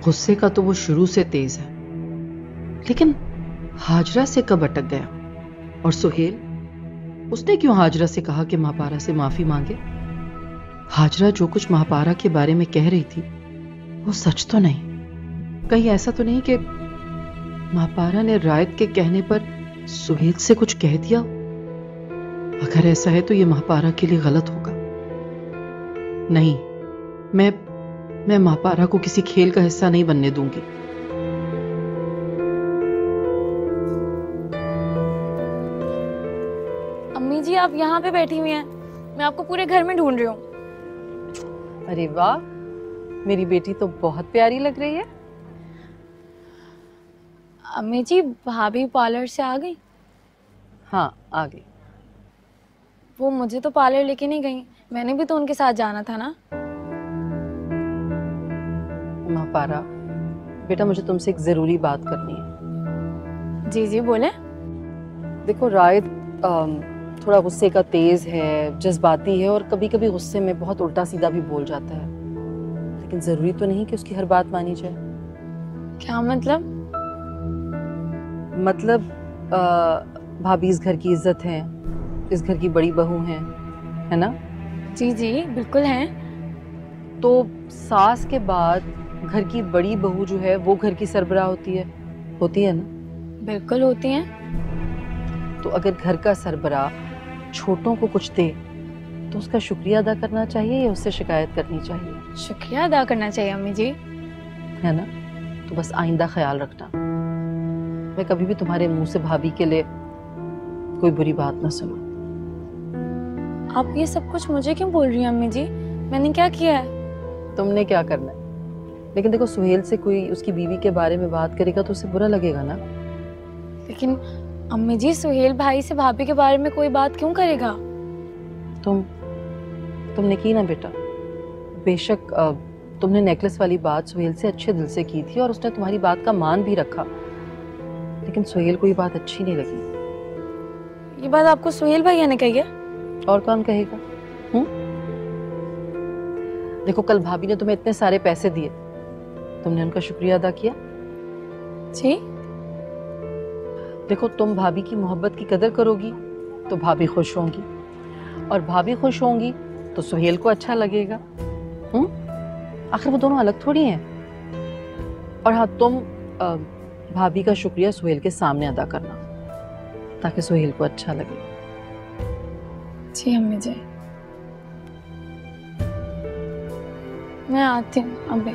गुस्से का तो वो शुरू से तेज है, लेकिन हाजरा से कब अटक गया? और सुहेल, उसने क्यों हाजरा से कहा कि महापारा से माफी मांगे? हाजरा जो कुछ महापारा के बारे में कह रही थी वो सच तो नहीं? कहीं ऐसा तो नहीं कि महापारा ने रायत के कहने पर सुहेल से कुछ कह दिया? अगर ऐसा है तो ये महापारा के लिए गलत होगा। नहीं, मैं महापारा को किसी खेल का हिस्सा नहीं बनने दूंगी। अम्मी जी, आप यहाँ पे बैठी हुई हैं, मैं आपको पूरे घर में ढूंढ रही हूँ। अरे वाह, मेरी बेटी तो बहुत प्यारी लग रही है। अम्मी जी, भाभी पार्लर से आ गई? हाँ, आ गई। वो मुझे तो पार्लर लेके नहीं गई, मैंने भी तो उनके साथ जाना था ना। महापारा, बेटा मुझे तुमसे एक जरूरी बात करनी है। जी जी बोले। देखो, रायत थोड़ा गुस्से का तेज है, जज्बाती है और कभी कभी गुस्से में बहुत उल्टा सीधा भी बोल जाता है, लेकिन जरूरी तो नहीं कि उसकी हर बात मानी जाए। क्या मतलब? मतलब भाभी इस घर की इज्जत है, इस घर की बड़ी बहू है ना? जी जी बिल्कुल है। तो सास के बाद घर की बड़ी बहू जो है वो घर की सरबराह होती है ना? बिल्कुल होती हैं। तो अगर घर का सरबराह छोटों को कुछ दे तो उसका शुक्रिया अदा करना चाहिए या उससे शिकायत करनी चाहिए? शुक्रिया अदा करना चाहिए अम्मी जी। है ना? तो बस आइंदा ख्याल रखना, मैं कभी भी तुम्हारे मुंह से भाभी के लिए कोई बुरी बात ना सुनूं। आप ये सब कुछ मुझे क्यों बोल रही हैं अम्मी जी? मैंने क्या किया है? तुमने क्या करना है? लेकिन देखो, सुहेल से कोई उसकी बीवी के बारे में बात करेगा तो उसे बुरा लगेगा ना। लेकिन अम्मी जी, सुहेल भाई से भाभी के बारे में कोई बात क्यों करेगा? तुमने की ना बेटा। बेशक तुमने नेकलेस वाली बात सुहेल से अच्छे दिल से की थी और उसने तुम्हारी बात का मान भी रखा, लेकिन सुहेल को ये बात अच्छी नहीं लगी। ये बात आपको सुहेल भैया ने कही है? और कौन कहेगा? देखो, कल भाभी ने तुम्हें इतने सारे पैसे दिए, तुमने उनका शुक्रिया अदा किया? जी। देखो, तुम भाभी की मोहब्बत की कदर करोगी तो भाभी खुश होंगी, और भाभी खुश होंगी तो सुहेल को अच्छा लगेगा। आखिर वो दोनों अलग थोड़ी हैं। और हाँ, तुम भाभी का शुक्रिया सुहेल के सामने अदा करना ताकि सुहेल को अच्छा लगे। जी अम्मी जी, मैं आती हूँ अभी।